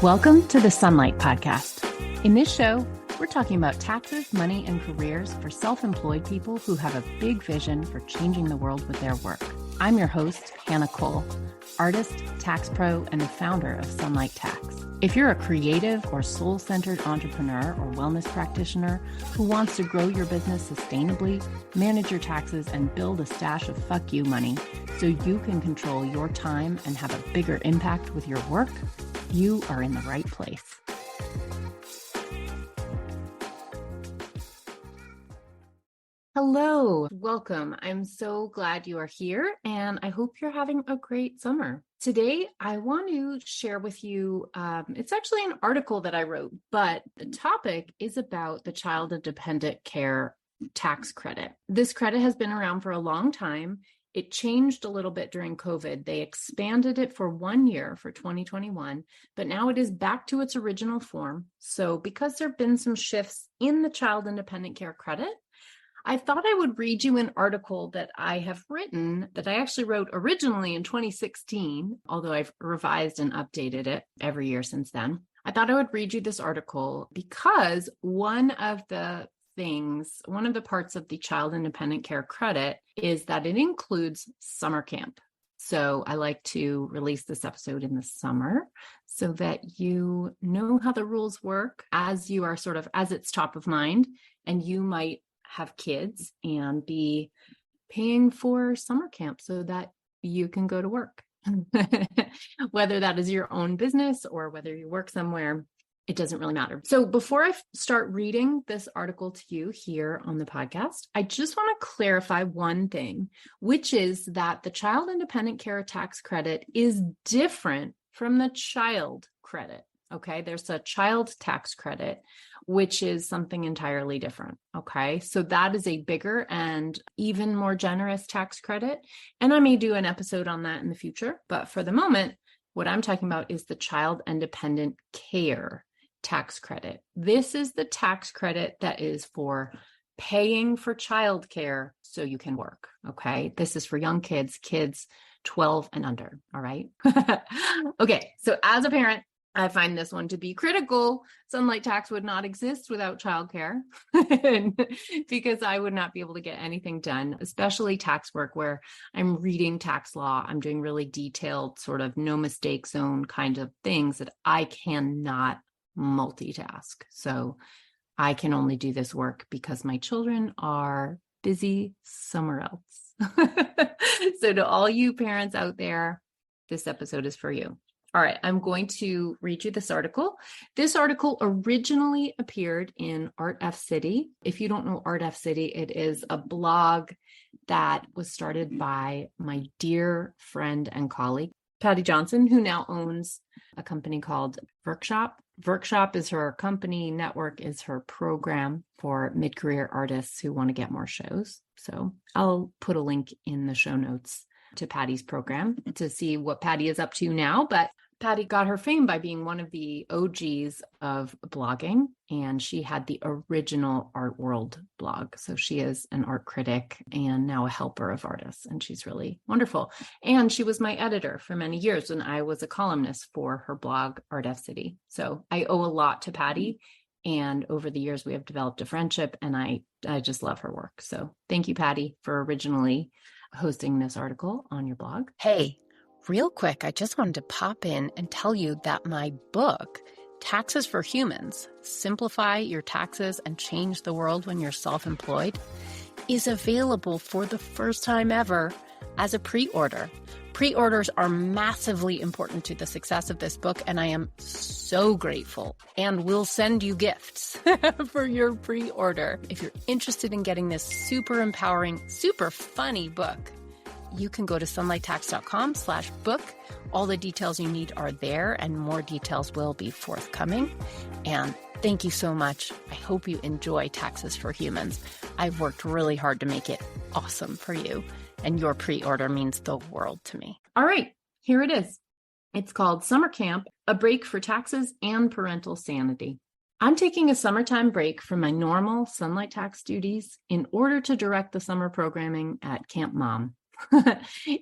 Welcome to the Sunlight Podcast. In this show, we're talking about taxes, money, and careers for self-employed people who have a big vision for changing the world with their work. I'm your host, Hannah Cole, artist, tax pro, and the founder of Sunlight Tax. If you're a creative or soul-centered entrepreneur or wellness practitioner who wants to grow your business sustainably, manage your taxes, and build a stash of fuck you money so you can control your time and have a bigger impact with your work, you are in the right place. Hello, welcome. I'm so glad you are here, and I hope you're having a great summer. Today, I want to share with you, it's actually an article that I wrote, but the topic is about the child and dependent care tax credit. This credit has been around for a long time. It changed a little bit during COVID. They expanded it for 1 year for 2021, but now it is back to its original form. So because there have been some shifts in the child and dependent care credit, I thought I would read you an article that I have written that I actually wrote originally in 2016, although I've revised and updated it every year since then. I thought I would read you this article because one of the parts of the child and dependent care credit is that it includes summer camp. So I like to release this episode in the summer so that you know how the rules work as you are as it's top of mind, and you might have kids and be paying for summer camp so that you can go to work. Whether that is your own business or whether you work somewhere, it doesn't really matter. So before I start reading this article to you here on the podcast, I just want to clarify one thing, which is that the child and dependent care tax credit is different from the child credit. Okay, there's a child tax credit, which is something entirely different. Okay, so that is a bigger and even more generous tax credit. And I may do an episode on that in the future. But for the moment, what I'm talking about is the child and dependent care tax credit. This is the tax credit that is for paying for childcare so you can work. Okay, this is for young kids 12 and under. All right. Okay, so as a parent, I find this one to be critical. Sunlight Tax would not exist without childcare because I would not be able to get anything done, especially tax work where I'm reading tax law. I'm doing really detailed no mistake zone kind of things that I cannot multitask. So I can only do this work because my children are busy somewhere else. So to all you parents out there, this episode is for you. All right, I'm going to read you this article. This article originally appeared in Art F City. If you don't know Art F City, it is a blog that was started by my dear friend and colleague, Patty Johnson, who now owns a company called Workshop. Workshop is her company, Network is her program for mid-career artists who want to get more shows. So I'll put a link in the show notes to Patty's program to see what Patty is up to now. But Patty got her fame by being one of the OGs of blogging, and she had the original Art World blog. So she is an art critic and now a helper of artists, and she's really wonderful. And she was my editor for many years, and I was a columnist for her blog, Art F City. So I owe a lot to Patty, and over the years we have developed a friendship, and I just love her work. So thank you, Patty, for originally hosting this article on your blog. Hey, real quick, I just wanted to pop in and tell you that my book, Taxes for Humans, Simplify Your Taxes and Change the World When You're Self-Employed, is available for the first time ever as a pre-order. Pre-orders are massively important to the success of this book, and I am so grateful and will send you gifts for your pre-order. If you're interested in getting this super empowering, super funny book, you can go to sunlighttax.com/book. All the details you need are there, and more details will be forthcoming. And thank you so much. I hope you enjoy Taxes for Humans. I've worked really hard to make it awesome for you, and your pre-order means the world to me. All right, here it is. It's called Summer Camp, a break for taxes and parental sanity. I'm taking a summertime break from my normal Sunlight Tax duties in order to direct the summer programming at Camp Mom.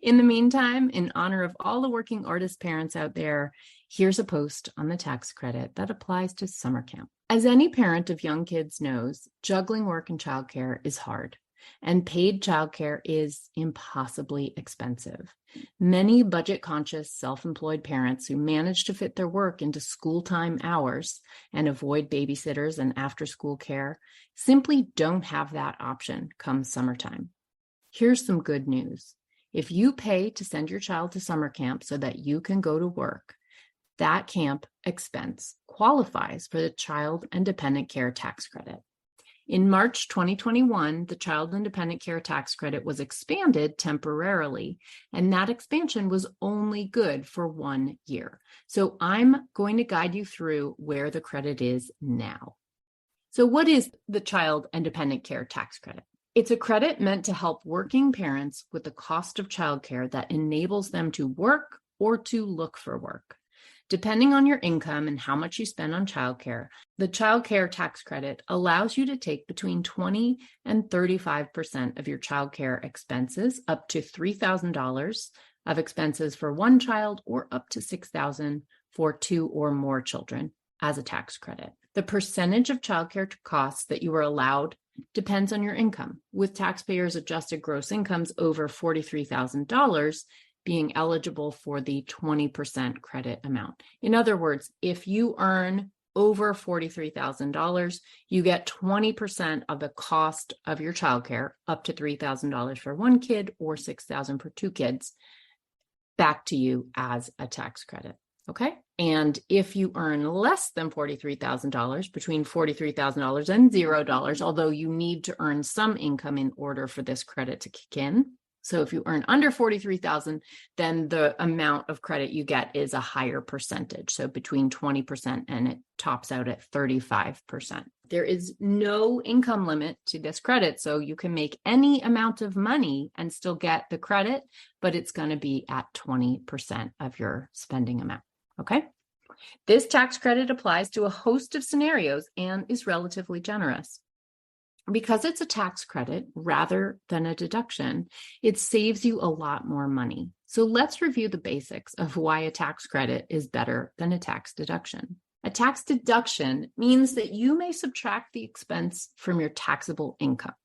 In the meantime, in honor of all the working artist parents out there, here's a post on the tax credit that applies to summer camp. As any parent of young kids knows, juggling work and childcare is hard, and paid childcare is impossibly expensive. Many budget-conscious, self-employed parents who manage to fit their work into school-time hours and avoid babysitters and after-school care simply don't have that option come summertime. Here's some good news. If you pay to send your child to summer camp so that you can go to work, that camp expense qualifies for the Child and Dependent Care Tax Credit. In March 2021, the Child and Dependent Care Tax Credit was expanded temporarily, and that expansion was only good for 1 year. So I'm going to guide you through where the credit is now. So what is the Child and Dependent Care Tax Credit? It's a credit meant to help working parents with the cost of childcare that enables them to work or to look for work. Depending on your income and how much you spend on childcare, the child care tax credit allows you to take between 20 and 35% of your childcare expenses, up to $3,000 of expenses for one child, or up to $6,000 for 2 or more children as a tax credit. The percentage of childcare costs that you are allowed depends on your income, with taxpayers' adjusted gross incomes over $43,000 being eligible for the 20% credit amount. In other words, if you earn over $43,000, you get 20% of the cost of your childcare, up to $3,000 for one kid or $6,000 for 2 kids, back to you as a tax credit. Okay. And if you earn less than $43,000, between $43,000 and $0, although you need to earn some income in order for this credit to kick in. So if you earn under $43,000, then the amount of credit you get is a higher percentage. So between 20% and it tops out at 35%. There is no income limit to this credit. So you can make any amount of money and still get the credit, but it's going to be at 20% of your spending amount. Okay. This tax credit applies to a host of scenarios and is relatively generous. Because it's a tax credit rather than a deduction, it saves you a lot more money. So let's review the basics of why a tax credit is better than a tax deduction. A tax deduction means that you may subtract the expense from your taxable income.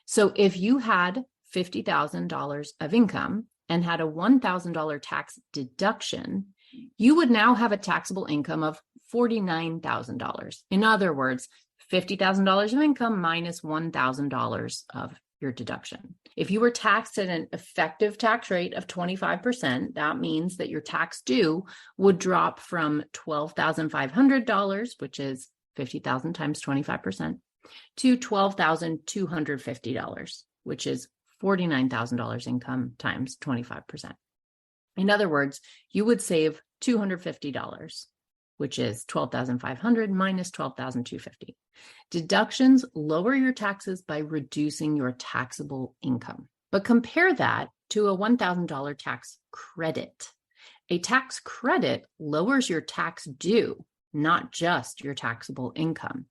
So if you had $50,000 of income and had a $1,000 tax deduction, you would now have a taxable income of $49,000. In other words, $50,000 of income minus $1,000 of your deduction. If you were taxed at an effective tax rate of 25%, that means that your tax due would drop from $12,500, which is $50,000 times 25%, to $12,250, which is $49,000 income times 25%. In other words, you would save $250, which is $12,500 minus $12,250. Deductions lower your taxes by reducing your taxable income. But compare that to a $1,000 tax credit. A tax credit lowers your tax due, not just your taxable income,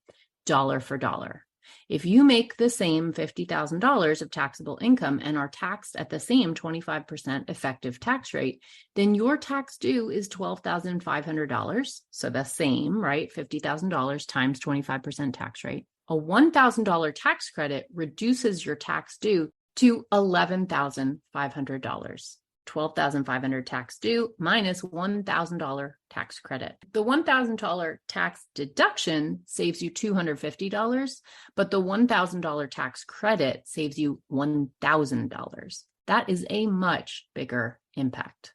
dollar for dollar. If you make the same $50,000 of taxable income and are taxed at the same 25% effective tax rate, then your tax due is $12,500. So the same, right? $50,000 times 25% tax rate. A $1,000 tax credit reduces your tax due to $11,500. $12,500 tax due minus $1,000 tax credit. The $1,000 tax deduction saves you $250, but the $1,000 tax credit saves you $1,000. That is a much bigger impact.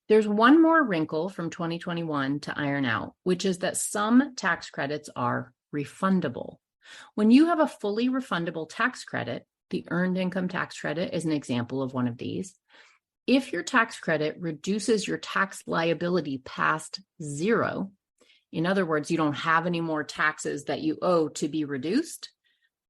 There's one more wrinkle from 2021 to iron out, which is that some tax credits are refundable. When you have a fully refundable tax credit, the Earned Income Tax Credit is an example of one of these. If your tax credit reduces your tax liability past zero, in other words, you don't have any more taxes that you owe to be reduced,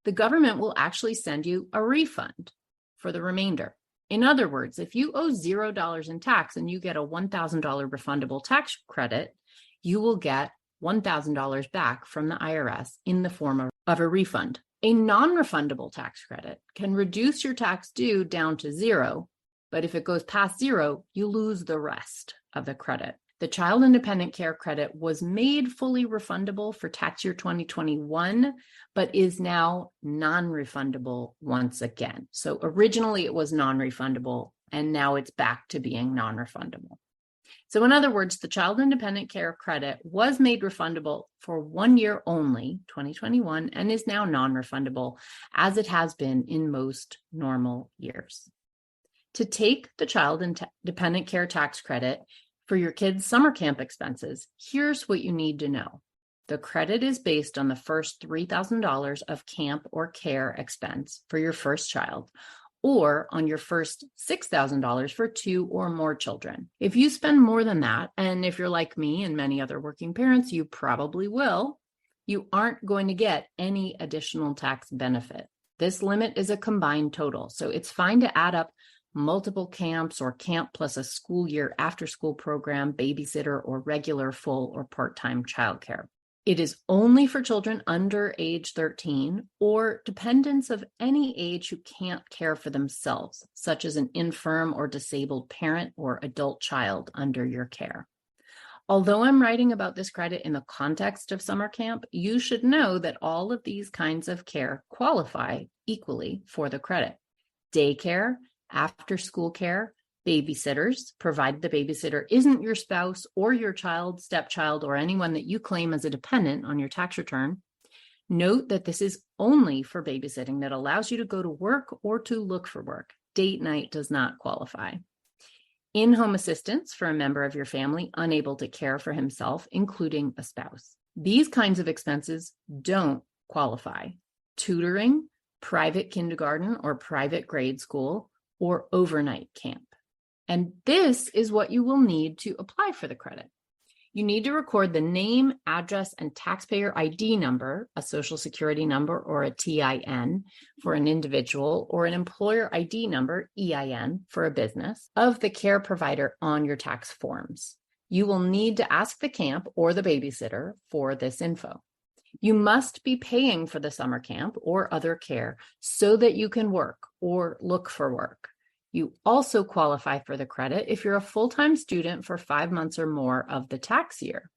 the government will actually send you a refund for the remainder. In other words, if you owe $0 in tax and you get a $1,000 refundable tax credit, you will get $1,000 back from the IRS in the form of a refund. A non-refundable tax credit can reduce your tax due down to zero, but if it goes past zero, you lose the rest of the credit. The Child Independent Care Credit was made fully refundable for tax year 2021, but is now non-refundable once again. So originally it was non-refundable, and now it's back to being non-refundable. So in other words, the Child Independent Care Credit was made refundable for 1 year only, 2021, and is now non-refundable, as it has been in most normal years. To take the Child Independent Care Tax Credit for your kids' summer camp expenses, here's what you need to know. The credit is based on the first $3,000 of camp or care expense for your first child, or on your first $6,000 for 2 or more children. If you spend more than that, and if you're like me and many other working parents, you probably will, you aren't going to get any additional tax benefit. This limit is a combined total, so it's fine to add up multiple camps or camp plus a school year after school program, babysitter, or regular full or part-time childcare. It is only for children under age 13 or dependents of any age who can't care for themselves, such as an infirm or disabled parent or adult child under your care. Although I'm writing about this credit in the context of summer camp, you should know that all of these kinds of care qualify equally for the credit. Daycare, after-school care, babysitters, provided the babysitter isn't your spouse or your child, stepchild, or anyone that you claim as a dependent on your tax return. Note that this is only for babysitting that allows you to go to work or to look for work. Date night does not qualify. In-home assistance for a member of your family unable to care for himself, including a spouse. These kinds of expenses don't qualify. Tutoring, private kindergarten or private grade school, or overnight camp. And this is what you will need to apply for the credit. You need to record the name, address, and taxpayer ID number, a social security number or a TIN for an individual, or an employer ID number, EIN, for a business, of the care provider on your tax forms. You will need to ask the camp or the babysitter for this info. You must be paying for the summer camp or other care so that you can work or look for work. You also qualify for the credit if you're a full-time student for 5 months or more of the tax year.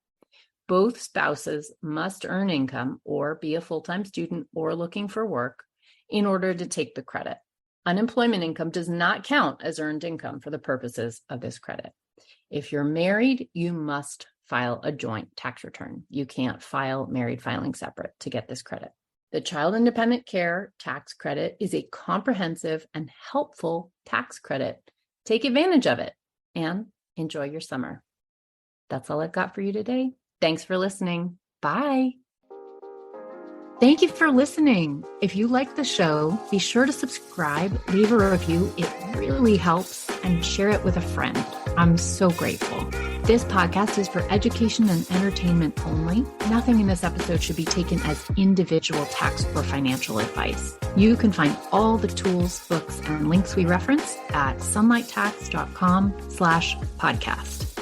Both spouses must earn income or be a full-time student or looking for work in order to take the credit. Unemployment income does not count as earned income for the purposes of this credit. If you're married, you must file a joint tax return. You can't file married filing separate to get this credit. The Child Independent Care Tax Credit is a comprehensive and helpful tax credit. Take advantage of it and enjoy your summer. That's all I've got for you today. Thanks for listening. Bye. Thank you for listening. If you like the show, be sure to subscribe, leave a review. It really helps, and share it with a friend. I'm so grateful. This podcast is for education and entertainment only. Nothing in this episode should be taken as individual tax or financial advice. You can find all the tools, books, and links we reference at sunlighttax.com/podcast.